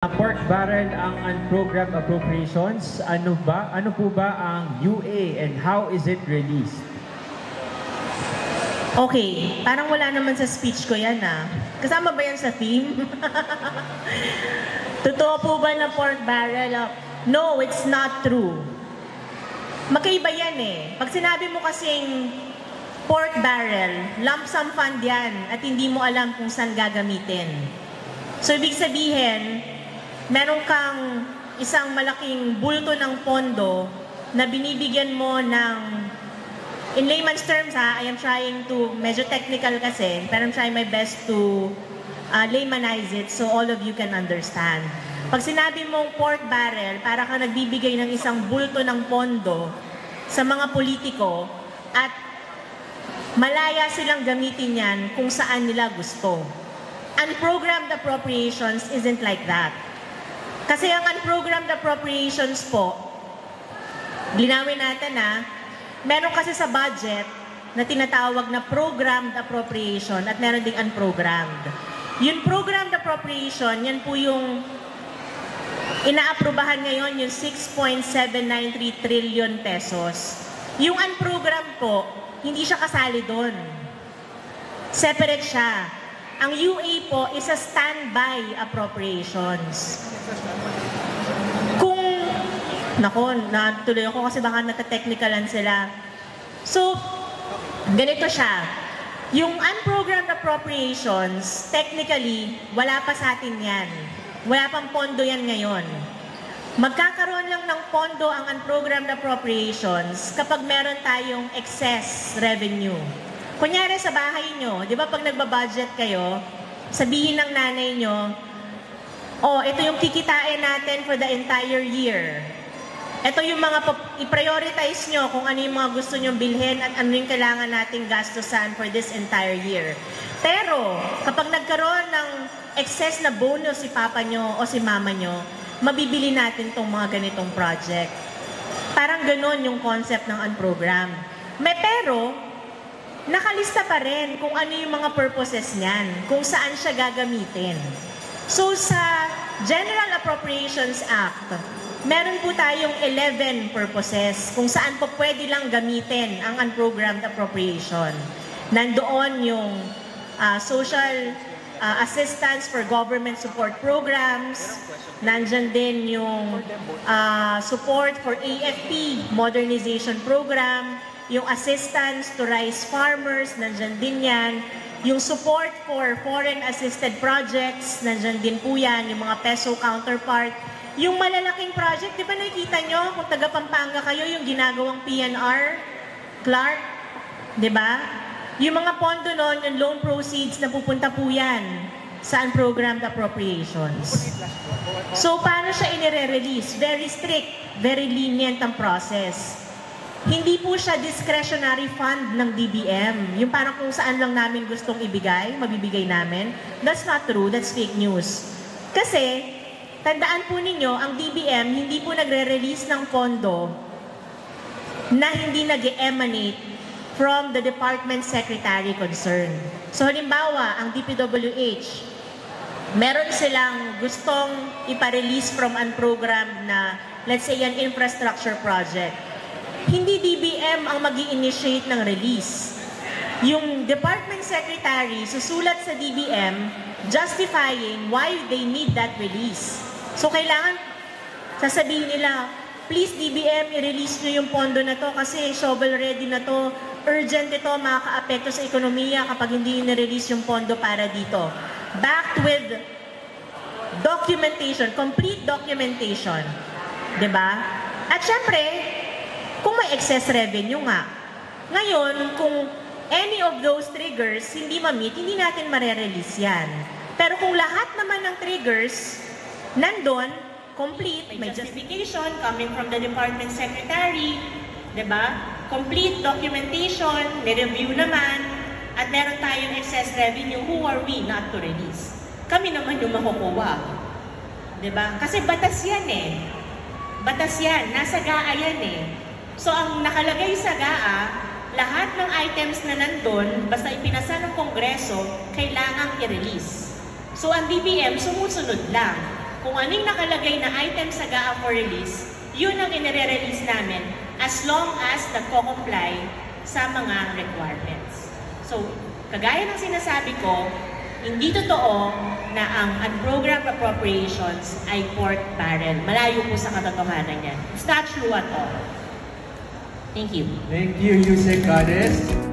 Pork barrel ang unprogrammed appropriations. Ano po ba ang UA and how is it released? Okay, parang wala naman sa speech ko yan Kasama ba yan sa theme? Totoo po ba na pork barrel? No, it's not true. Magkaiba yan Pag sinabi mo kasing pork barrel, lump sum fund yan at hindi mo alam kung saan gagamitin. So, ibig sabihin, meron kang isang malaking bulto ng pondo na binibigyan mo ng, in layman's terms I am trying to, medyo technical kasi, pero I'm trying my best to laymanize it so all of you can understand. Pag sinabi mong pork barrel, para ka nagbibigay ng isang bulto ng pondo sa mga politiko at malaya silang gamitin yan kung saan nila gusto. Unprogrammed appropriations isn't like that. Kasi ang unprogrammed appropriations po, linawin natin meron kasi sa budget na tinatawag na programmed appropriation at meron ding unprogrammed. Yung programmed appropriation, yan po yung inaaprubahan ngayon, yung 6.793 trillion pesos. Yung unprogrammed po, hindi siya kasali doon. Separate siya. Ang UA po is a standby appropriations. Natuloy ako kasi baka natatechnikalan sila. So, ganito siya. Yung unprogrammed appropriations, technically, wala pa sa atin yan. Wala pang pondo yan ngayon. Magkakaroon lang ng pondo ang unprogrammed appropriations kapag meron tayong excess revenue. Kunyari sa bahay nyo, di ba pag nagbabudget kayo, sabihin ng nanay nyo, ito yung kikitain natin for the entire year. Ito yung mga i-prioritize nyo kung ano yung mga gusto nyong bilhin at ano yung kailangan nating gastusan for this entire year. Pero, kapag nagkaroon ng excess na bonus si papa nyo o si mama nyo, mabibili natin tong mga ganitong project. Parang ganon yung concept ng unprogrammed. Pero, nakalista pa rin kung ano yung mga purposes niyan, kung saan siya gagamitin. So sa General Appropriations Act, meron po tayong 11 purposes kung saan po pwede lang gamitin ang unprogrammed appropriation. Nandoon yung social assistance for government support programs, nandyan din yung support for AFP modernization program, yung assistance to rice farmers, nandyan din yan. Yung support for foreign assisted projects, nandyan din po yan. Yung mga peso counterpart. Yung malalaking project, di ba nakikita nyo kung taga Pampanga kayo, yung ginagawang PNR, Clark, di ba? Yung mga pondo nun, yung loan proceeds, napupunta po yan sa unprogrammed appropriations. So, paano siya inire-release? Very strict, very lenient ang process. Hindi po siya discretionary fund ng DBM. Yung parang kung saan lang namin gustong ibigay, mabibigay namin. That's not true. That's fake news. Kasi, tandaan po ninyo, ang DBM hindi po nagre-release ng pondo na hindi nag-emanate from the department secretary concerned. So, halimbawa, ang DPWH, meron silang gustong ipa-release from unprogrammed na, let's say, an infrastructure project. Hindi DBM ang mag-i-initiate ng release. Yung department secretary susulat sa DBM justifying why they need that release. So kailangan sasabihin nila, please DBM, i-release nyo yung pondo na to kasi shovel ready na to, urgent ito, makaka-apekto sa ekonomiya kapag hindi nirelease yung pondo para dito. Backed with documentation, complete documentation. Diba? At syempre, kung may excess revenue nga. Ngayon, kung any of those triggers hindi ma-meet, hindi natin mare-release yan. Pero kung lahat naman ng triggers nandun, complete, may justification coming from the department secretary, diba? Complete documentation, may-review naman, at meron tayong excess revenue, who are we not to release? Kami naman yung makukuha. Diba? Kasi batas yan Batas yan, nasa GAA yan So, ang nakalagay sa GAA, lahat ng items na nandun, basta ipinasa ng Kongreso, kailangang i-release. So, ang DBM, sumusunod lang. kung anong nakalagay na item sa GAA for release, yun ang inire-release namin as long as nagko-comply sa mga requirements. So, kagaya ng sinasabi ko, hindi totoo na ang unprogrammed appropriations ay pork barrel. Malayo po sa katotohanan yan. It's not true at all. Thank you. Thank you, Yusek Goddess.